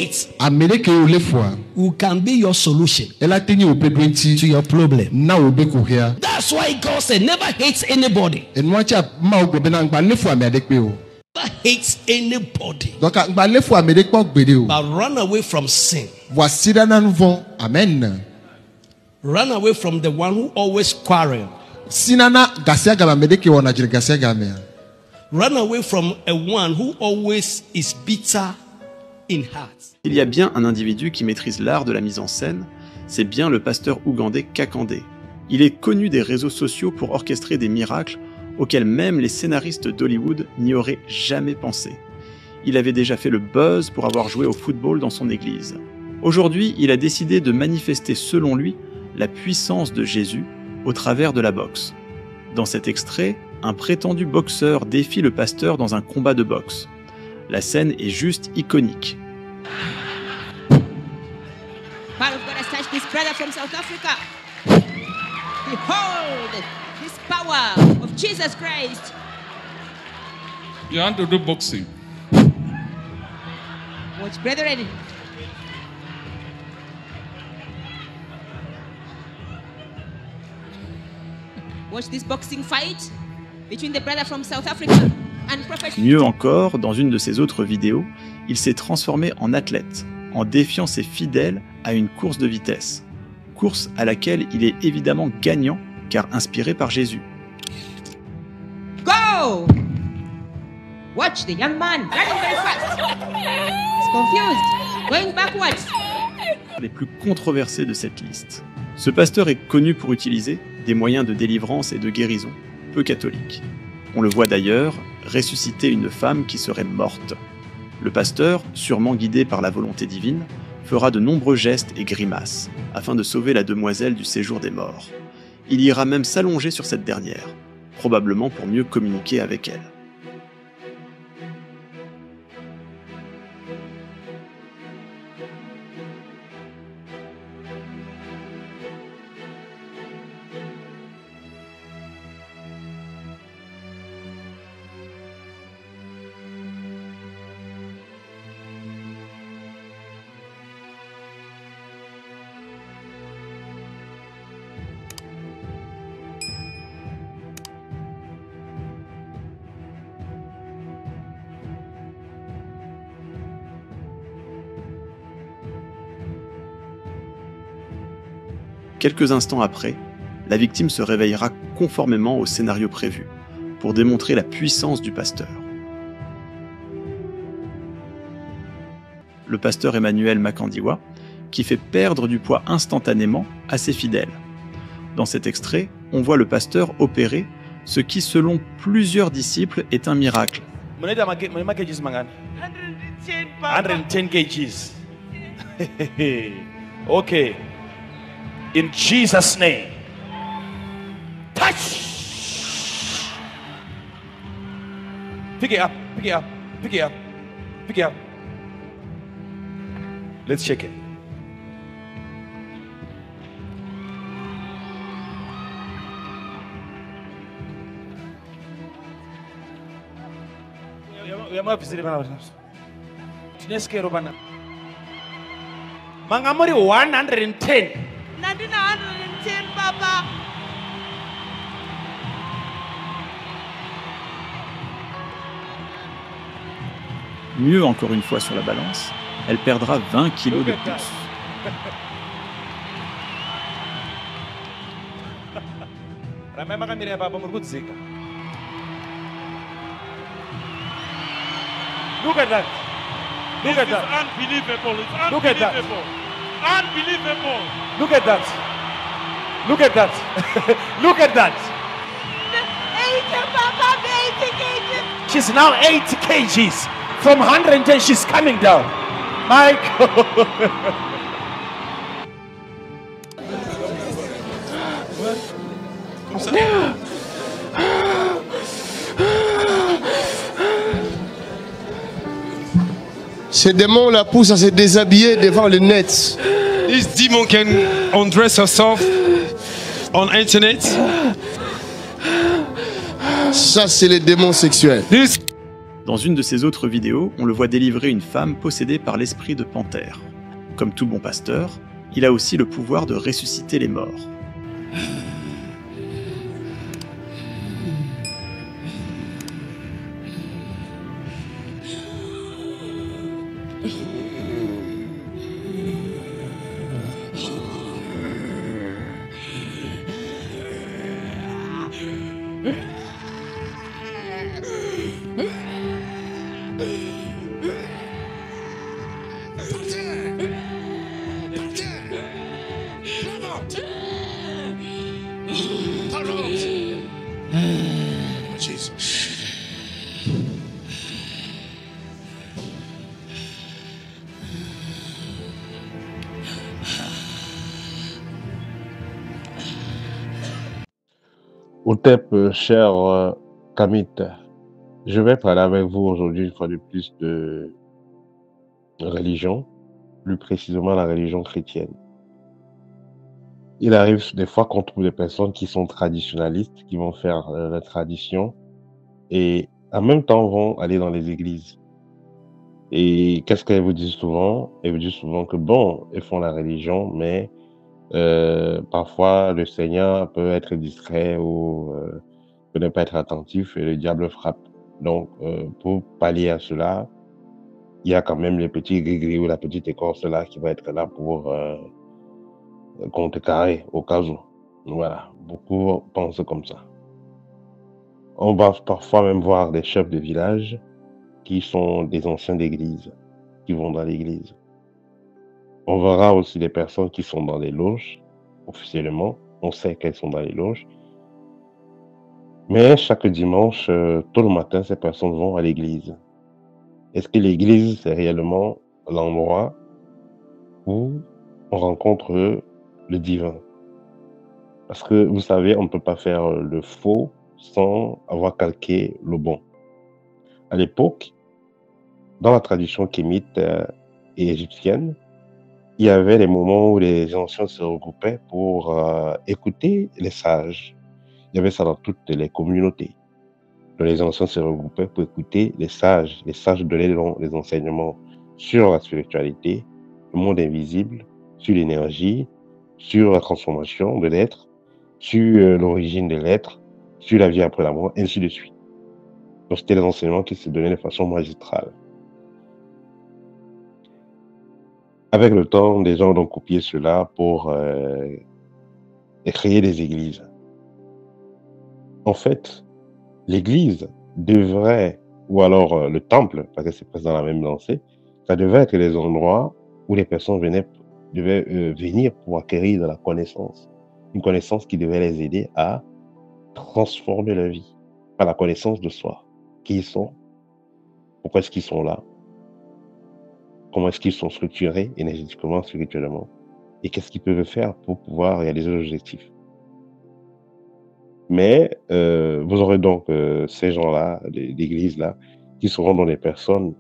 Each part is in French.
faith who can be your solution to your problem. That's why God said never hates anybody. Never hates anybody. But run away from sin. Amen. Run away from the one who always quarrels. Run away from a one who always is bitter in heart. Il y a bien un individu qui maîtrise l'art de la mise en scène, c'est bien le pasteur ougandais Kakandé. Il est connu des réseaux sociaux pour orchestrer des miracles auxquels même les scénaristes d'Hollywood n'y auraient jamais pensé. Il avait déjà fait le buzz pour avoir joué au football dans son église. Aujourd'hui, il a décidé de manifester selon lui la puissance de Jésus au travers de la boxe. Dans cet extrait, un prétendu boxeur défie le pasteur dans un combat de boxe. La scène est juste iconique. Power of God has touched this brother from South Africa. Behold this power of Jesus Christ. You want to do boxing? Watch, brethren. Watch this boxing fight between the brother from South Africa and Prophet. Mieux encore, dans une de ses autres vidéos, il s'est transformé en athlète, en défiant ses fidèles à une course de vitesse. Course à laquelle il est évidemment gagnant, car inspiré par Jésus. Go! Watch the young man running very fast. He's confused, going backwards. Les plus controversés de cette liste. Ce pasteur est connu pour utiliser des moyens de délivrance et de guérison, peu catholiques. On le voit d'ailleurs ressusciter une femme qui serait morte. Le pasteur, sûrement guidé par la volonté divine, fera de nombreux gestes et grimaces, afin de sauver la demoiselle du séjour des morts. Il ira même s'allonger sur cette dernière, probablement pour mieux communiquer avec elle. Quelques instants après, la victime se réveillera conformément au scénario prévu, pour démontrer la puissance du pasteur. Le pasteur Emmanuel Makandiwa, qui fait perdre du poids instantanément à ses fidèles. Dans cet extrait, on voit le pasteur opérer ce qui, selon plusieurs disciples, est un miracle. 110 kgs. Okay. In Jesus' name. Touch. Pick it up, pick it up, pick it up, pick it up. Let's check it. Mangamori 110. 110, Papa. Mieux encore une fois sur la balance, elle perdra 20 kilos de plus. Look at that. Look at that. Unbelievable. It's Look at that. Unbelievable. Look at that. Look at that. Look at that. 80, Papa, 80 kg. She's now 80 kgs. From 110, she's coming down. Michael. Ces démons la poussent à se déshabiller devant le net. This demon can undress herself on internet. Ça, c'est les démons sexuels. Dans une de ses autres vidéos, on le voit délivrer une femme possédée par l'esprit de panthère. Comme tout bon pasteur, il a aussi le pouvoir de ressusciter les morts. Otep, cher Kamit, je vais parler avec vous aujourd'hui une fois de plus de religion, plus précisément la religion chrétienne. Il arrive des fois qu'on trouve des personnes qui sont traditionnalistes, qui vont faire la tradition et en même temps vont aller dans les églises. Et qu'est-ce qu'elles vous disent souvent? Elles vous disent souvent que bon, elles font la religion, mais parfois le Seigneur peut être distrait ou peut ne pas être attentif et le diable frappe. Donc, pour pallier à cela, il y a quand même les petits gris-gris ou la petite écorce là qui va être là pour contrecarrer au cas où. Voilà, beaucoup pensent comme ça. On va parfois même voir des chefs de village qui sont des anciens d'église, qui vont dans l'église. On verra aussi des personnes qui sont dans les loges, officiellement. On sait qu'elles sont dans les loges. Mais chaque dimanche, tôt le matin, ces personnes vont à l'église. Est-ce que l'église, c'est réellement l'endroit où on rencontre le divin? Parce que, vous savez, on ne peut pas faire le faux sans avoir calqué le bon. À l'époque, dans la tradition kémite et égyptienne, il y avait des moments où les anciens se regroupaient pour écouter les sages. Il y avait ça dans toutes les communautés. Donc, les anciens se regroupaient pour écouter les sages. Les sages donnaient des enseignements sur la spiritualité, le monde invisible, sur l'énergie, sur la transformation de l'être, sur l'origine de l'être, sur la vie après la mort, ainsi de suite. Donc, c'était les enseignements qui se donnaient de façon magistrale. Avec le temps, des gens ont copié cela pour créer des églises. En fait, l'église devrait, ou alors le temple, parce que c'est presque dans la même lancée, ça devait être les endroits où les personnes devaient venir pour acquérir de la connaissance. Une connaissance qui devait les aider à transformer leur vie, par la connaissance de soi. Qui ils sont, pourquoi est-ce qu'ils sont là, comment est-ce qu'ils sont structurés énergétiquement, spirituellement, et qu'est-ce qu'ils peuvent faire pour pouvoir réaliser leurs objectifs. Mais vous aurez donc ces gens-là, l'église-là, qui seront dans des personnes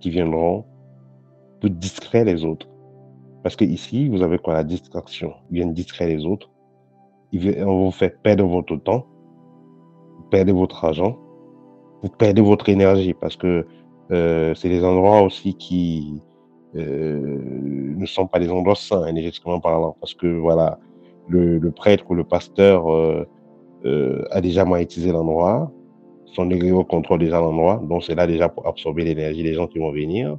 qui viendront pour distraire les autres. Parce que ici, vous avez quoi? La distraction. Ils viennent distraire les autres. On vous fait perdre votre temps, vous perdez votre argent, vous perdez votre énergie. Parce que c'est des endroits aussi qui ne sont pas des endroits sains, énergétiquement parlant. Parce que voilà, le prêtre ou le pasteur a déjà monétisé l'endroit, son égrégore contrôle déjà l'endroit, donc c'est là déjà pour absorber l'énergie des gens qui vont venir.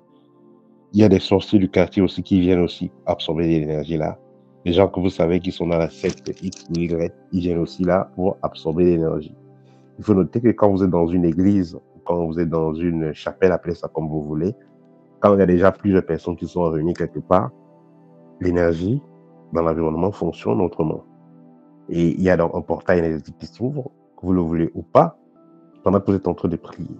Il y a des sorciers du quartier aussi qui viennent aussi absorber l'énergie là. Les gens que vous savez qui sont dans la secte X ou Y, ils viennent aussi là pour absorber l'énergie. Il faut noter que quand vous êtes dans une église, quand vous êtes dans une chapelle, appelez ça comme vous voulez, quand il y a déjà plusieurs personnes qui sont réunies quelque part, l'énergie dans l'environnement fonctionne autrement. Et il y a donc un portail énergétique qui s'ouvre, que vous le voulez ou pas, pendant que vous êtes en train de prier.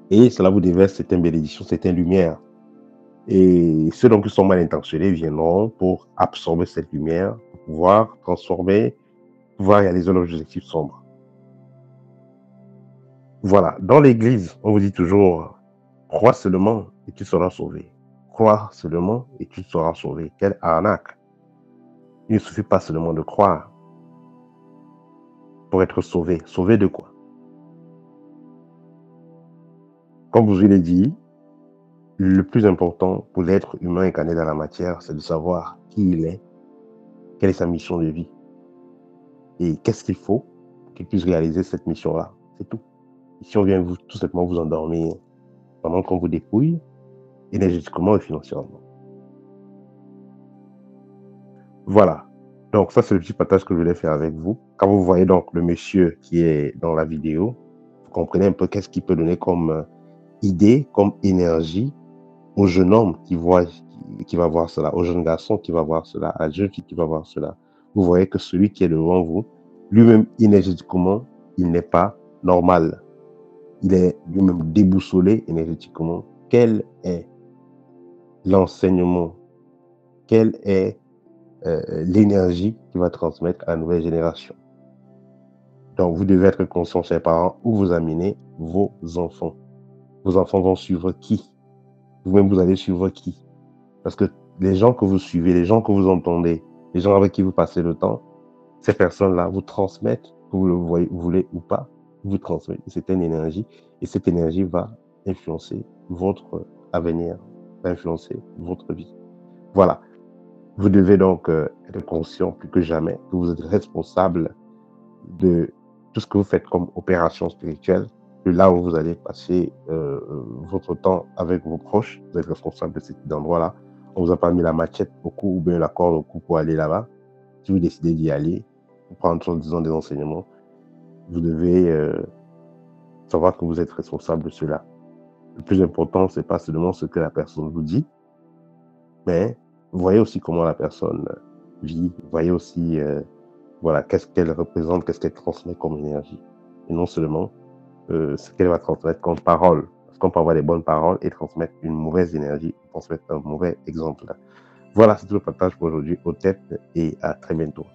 Et cela vous déverse certaines bénédictions, certaines lumières. Et ceux donc qui sont mal intentionnés viendront pour absorber cette lumière, pour pouvoir transformer, pouvoir réaliser leurs objectifs sombres. Voilà, dans l'église, on vous dit toujours, crois seulement et tu seras sauvé. Crois seulement et tu seras sauvé. Quelle arnaque! Il ne suffit pas seulement de croire pour être sauvé. Sauvé de quoi? Comme je vous l'ai dit, le plus important pour l'être humain incarné dans la matière, c'est de savoir qui il est, quelle est sa mission de vie et qu'est-ce qu'il faut pour qu'il puisse réaliser cette mission-là. C'est tout. Ici, on vient tout simplement vous endormir pendant qu'on vous dépouille énergétiquement et financièrement. Voilà. Donc, ça, c'est le petit partage que je voulais faire avec vous. Quand vous voyez donc le monsieur qui est dans la vidéo, vous comprenez un peu qu'est-ce qu'il peut donner comme idée, comme énergie au jeune homme qui va voir cela, au jeune garçon qui va voir cela, à la jeune fille qui va voir cela. Vous voyez que celui qui est devant vous, lui-même énergétiquement, il n'est pas normal. Il est lui-même déboussolé énergétiquement. Quel est l'enseignement? Quelle est l'énergie qu'il va transmettre à la nouvelle génération? Donc, vous devez être conscient, chers parents, où vous amenez vos enfants. Vos enfants vont suivre qui? Vous-même, vous allez suivre qui? Parce que les gens que vous suivez, les gens que vous entendez, les gens avec qui vous passez le temps, ces personnes-là vous transmettent, que vous le voulez ou pas, vous transmettent certaine énergie, et cette énergie va influencer votre avenir, va influencer votre vie. Voilà. Vous devez donc être conscient plus que jamais que vous êtes responsable de tout ce que vous faites comme opération spirituelle, de là où vous allez passer votre temps avec vos proches. Vous êtes responsable de cet endroit-là. On vous a pas mis la machette au cou ou bien la corde au cou pour aller là-bas. Si vous décidez d'y aller, pour prendre, disons, des enseignements, vous devez savoir que vous êtes responsable de cela. Le plus important, c'est pas seulement ce que la personne vous dit, mais voyez aussi comment la personne vit, voyez aussi voilà, qu'est-ce qu'elle représente, qu'est-ce qu'elle transmet comme énergie. Et non seulement ce qu'elle va transmettre comme parole. Parce qu'on peut avoir des bonnes paroles et transmettre une mauvaise énergie, transmettre un mauvais exemple. Voilà, c'est tout le partage pour aujourd'hui. Au tête et à très bientôt.